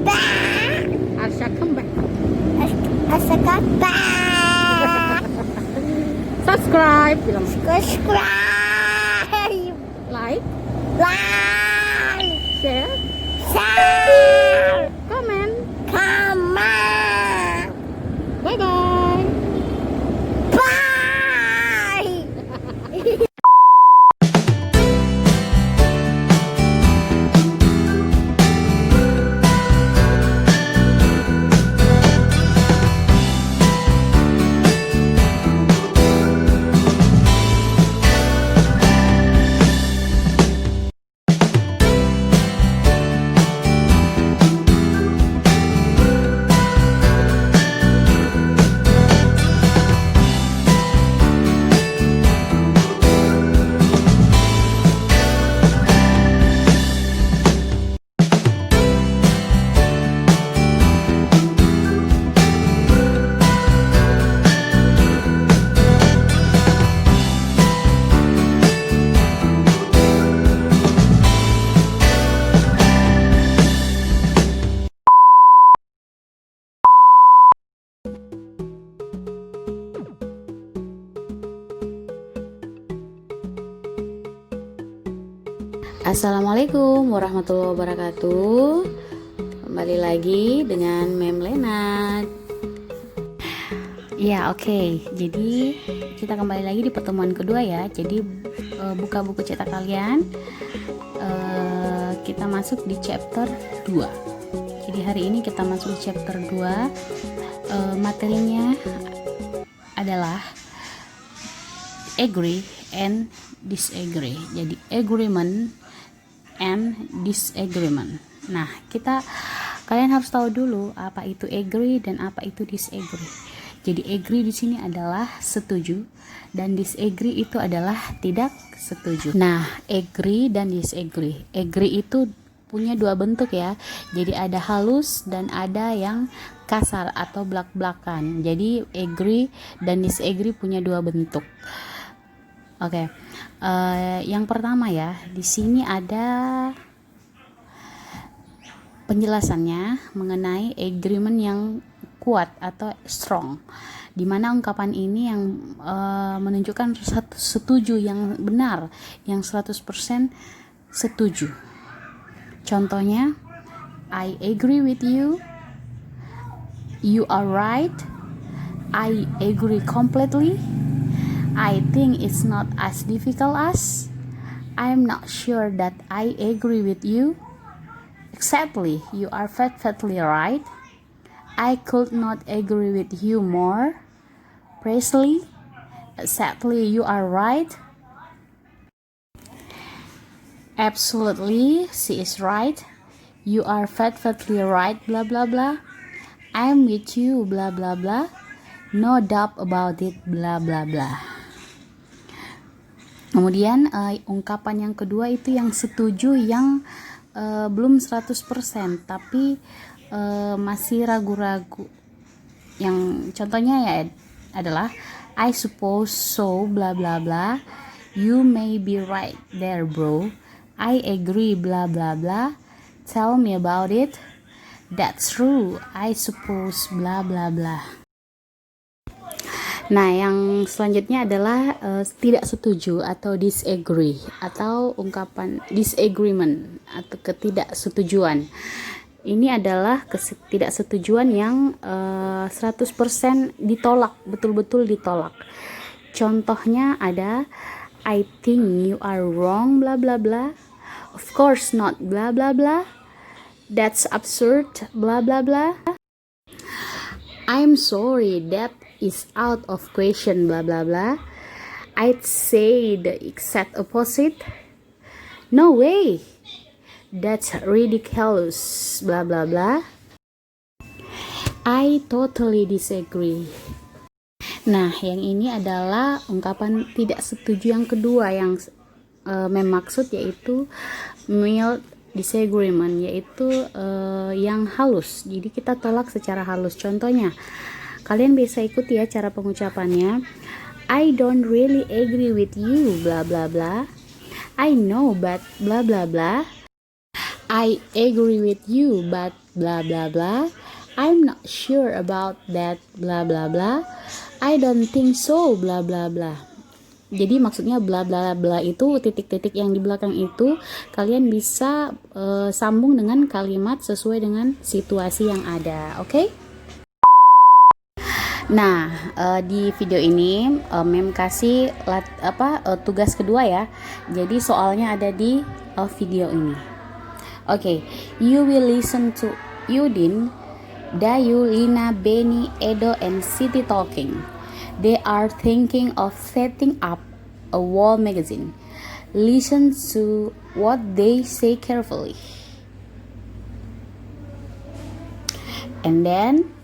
back. Arsha, come back. Arsha, come back. Subscribe, bilang Subscribe. like, Like. share, Share. comment. Come on. Bye bye. Bye. Assalamualaikum warahmatullahi wabarakatuh. Kembali lagi dengan Mem Lenat. Ya, oke. Jadi kita kembali lagi di pertemuan kedua ya. Jadi buka buku cetak kalian. Kita masuk di chapter 2. Jadi hari ini kita masuk di chapter 2. Materinya adalah agree and disagree. Jadi agreement and disagreement. Nah, kalian harus tahu dulu apa itu agree dan apa itu disagree. Jadi agree di sini adalah setuju dan disagree itu adalah tidak setuju. Nah, agree dan disagree. Agree itu punya dua bentuk ya. Jadi ada halus dan ada yang kasar atau blak-blakan. Jadi agree dan disagree punya dua bentuk. Oke. Yang pertama ya, di sini ada penjelasannya mengenai agreement yang kuat atau strong, di mana ungkapan ini yang menunjukkan setuju yang benar, yang 100% setuju. Contohnya, I agree with you, you are right, I agree completely, I think it's not as difficult as, I'm not sure that I agree with you, exactly, you are perfectly right, I could not agree with you more, precisely, exactly, you are right, absolutely, she is right, you are perfectly right, blah blah blah, I'm with you, blah blah blah, no doubt about it, blah blah blah. Kemudian ungkapan yang kedua itu yang setuju yang belum 100% tapi masih ragu-ragu. Yang contohnya ya adalah I suppose so bla bla bla. You may be right there bro. I agree bla bla bla. Tell me about it. That's true. I suppose bla bla bla. Nah, yang selanjutnya adalah tidak setuju atau disagree atau ungkapan disagreement atau ketidaksetujuan. Ini adalah ketidaksetujuan yang 100% ditolak, betul-betul ditolak. Contohnya ada I think you are wrong bla bla bla. Of course not bla bla bla. That's absurd bla bla bla. I'm sorry that is out of question blah blah blah. I'd say the exact opposite. No way. That's ridiculous blah blah blah. I totally disagree. Nah, yang ini adalah ungkapan tidak setuju yang kedua yang memaksud yaitu mild disagreement, yaitu yang halus. Jadi kita tolak secara halus. Contohnya, kalian bisa ikuti ya cara pengucapannya. I don't really agree with you bla bla bla. I know but bla bla bla. I agree with you, but blah blah blah. I'm not sure about that blah blah blah. I don't think so blah blah blah. Jadi maksudnya bla bla bla itu titik-titik yang di belakang itu kalian bisa sambung dengan kalimat sesuai dengan situasi yang ada, oke? Nah, di video ini Mem kasih tugas kedua ya. Jadi soalnya ada di video ini. Oke, you will listen to Udin, Dayu, Lina, Benny, Edo, and Siti talking. They are thinking of setting up a wall magazine. Listen to what they say carefully. And then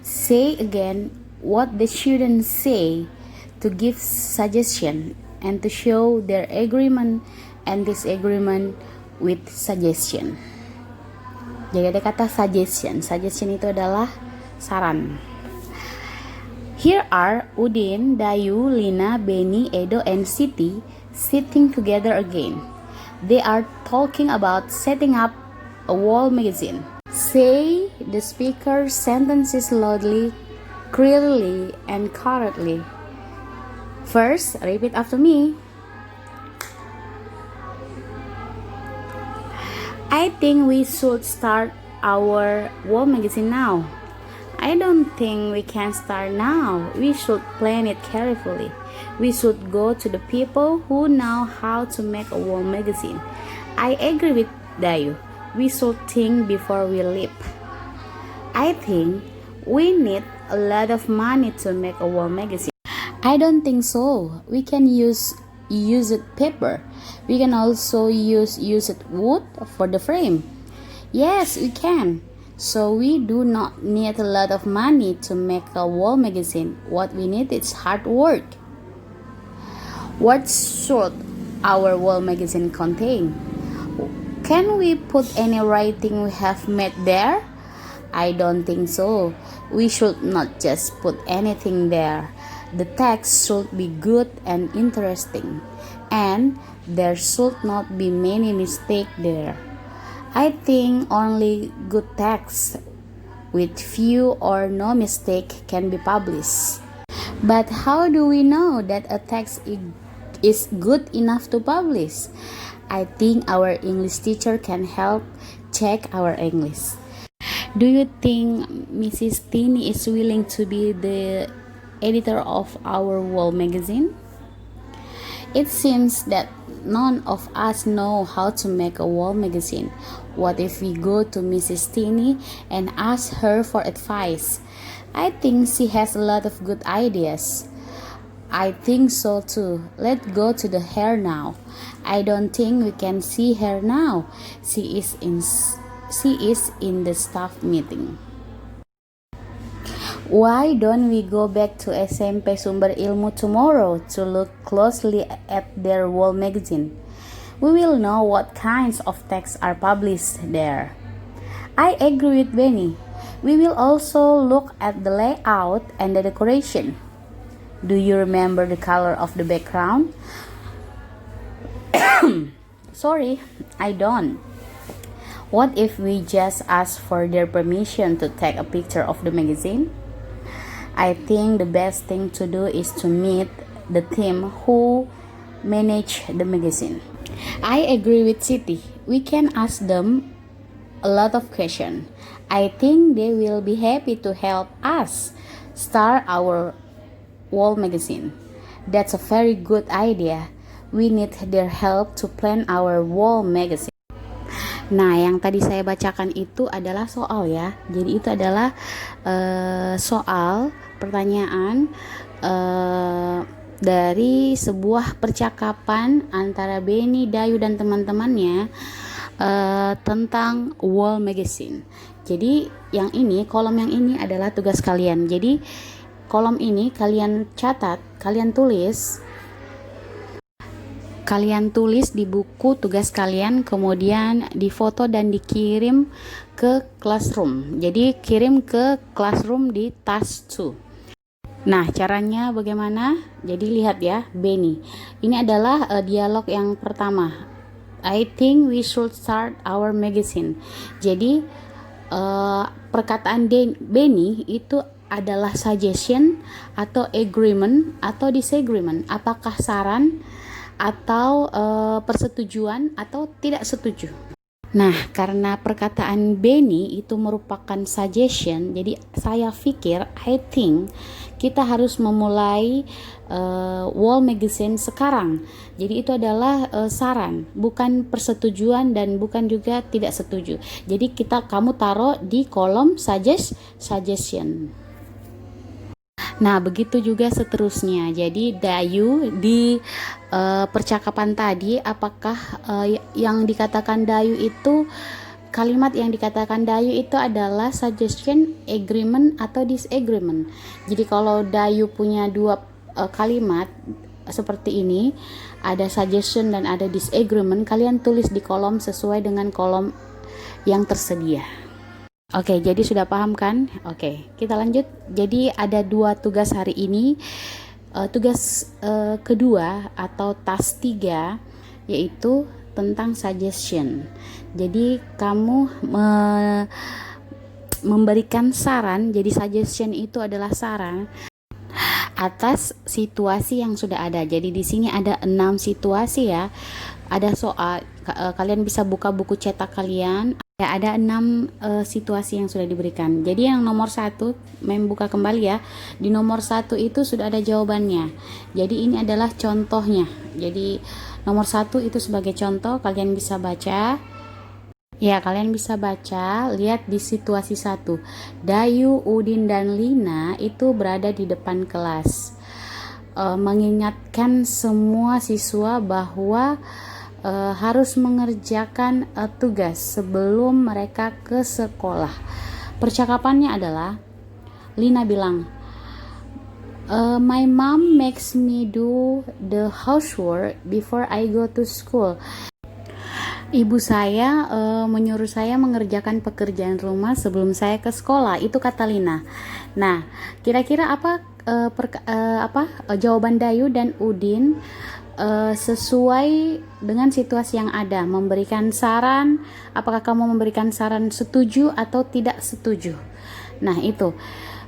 say again what the students say to give suggestion and to show their agreement and disagreement with suggestion. Jadi ada kata suggestion. Suggestion itu adalah saran. Here are Udin, Dayu, Lina, Benny, Edo, and Siti sitting together again. They are talking about setting up a wall magazine. Say the speaker's sentences loudly, clearly, and correctly. First, repeat after me. I think we should start our wall magazine now. I don't think we can start now. We should plan it carefully. We should go to the people who know how to make a wall magazine. I agree with Dayu. We should think before we leap. I think we need a lot of money to make a wall magazine. I don't think so. We can use used paper. We can also use used wood for the frame. Yes, we can. So we do not need a lot of money to make a wall magazine. What we need is hard work. What should our wall magazine contain? Can we put any writing we have made there? I don't think so. We should not just put anything there. The text should be good and interesting, and there should not be many mistakes there. I think only good text with few or no mistake can be published. But how do we know that a text is good enough to publish? I think our English teacher can help check our English. Do you think Mrs. Tini is willing to be the editor of our wall magazine? It seems that none of us know how to make a wall magazine. What if we go to Mrs. Tini and ask her for advice? I think she has a lot of good ideas. I think so too. Let's go to her now. I don't think we can see her now. She is in the staff meeting. Why don't we go back to SMP Sumber Ilmu tomorrow to look closely at their wall magazine? We will know what kinds of texts are published there. I agree with Benny. We will also look at the layout and the decoration. Do you remember the color of the background? Sorry, I don't. What if we just ask for their permission to take a picture of the magazine? I think the best thing to do is to meet the team who manage the magazine. I agree with Siti. We can ask them a lot of questions. I think they will be happy to help us start our wall magazine. That's a very good idea. We need their help to plan our wall magazine. Nah, yang tadi saya bacakan itu adalah soal ya. Jadi itu adalah soal pertanyaan dari sebuah percakapan antara Benny, Dayu, dan teman-temannya tentang wall magazine. Jadi yang ini, kolom yang ini adalah tugas kalian. Jadi kolom ini kalian catat, kalian tulis di buku tugas kalian, kemudian difoto dan dikirim ke classroom. Jadi kirim ke classroom di task 2. Nah, caranya bagaimana? Jadi lihat ya, Benny. Ini adalah dialog yang pertama. I think we should start our magazine. Jadi perkataan Benny itu adalah suggestion atau agreement atau disagreement. Apakah saran atau persetujuan atau tidak setuju? Nah, karena perkataan Benny itu merupakan suggestion, jadi saya pikir, I think kita harus memulai wall magazine sekarang. Jadi itu adalah saran, bukan persetujuan dan bukan juga tidak setuju. Jadi kamu taruh di kolom suggestion. Nah, begitu juga seterusnya. Jadi Dayu di percakapan tadi, apakah yang dikatakan Dayu itu, kalimat yang dikatakan Dayu itu adalah suggestion, agreement, atau disagreement. Jadi kalau Dayu punya dua kalimat seperti ini, ada suggestion dan ada disagreement, kalian tulis di kolom sesuai dengan kolom yang tersedia. Oke, jadi sudah paham kan? Oke, kita lanjut. Jadi ada dua tugas hari ini. Tugas kedua atau task 3 yaitu tentang suggestion. Jadi kamu memberikan saran. Jadi suggestion itu adalah saran atas situasi yang sudah ada. Jadi di sini ada 6 situasi ya. Ada soal, kalian bisa buka buku cetak kalian. Ya, ada 6 situasi yang sudah diberikan. Jadi yang nomor 1, buka kembali ya. Di nomor 1 itu sudah ada jawabannya. Jadi ini adalah contohnya. Jadi nomor 1 itu sebagai contoh, kalian bisa baca. Ya, kalian bisa baca, lihat di situasi 1. Dayu, Udin, dan Lina itu berada di depan kelas. Mengingatkan semua siswa bahwa harus mengerjakan tugas sebelum mereka ke sekolah. Percakapannya adalah, Lina bilang, my mom makes me do the housework before I go to school. Ibu saya menyuruh saya mengerjakan pekerjaan rumah sebelum saya ke sekolah. Itu kata Lina. Nah, kira-kira apa jawaban Dayu dan Udin sesuai dengan situasi yang ada? Memberikan saran, apakah kamu memberikan saran setuju atau tidak setuju? Nah, itu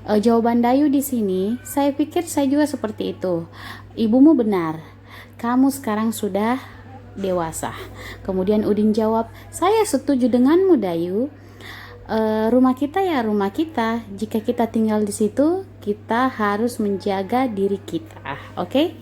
jawaban Dayu di sini. Saya pikir saya juga seperti itu. Ibumu benar, kamu sekarang sudah dewasa. Kemudian Udin jawab, saya setuju denganmu Dayu. Rumah kita ya rumah kita. Jika kita tinggal di situ, kita harus menjaga diri kita. Oke?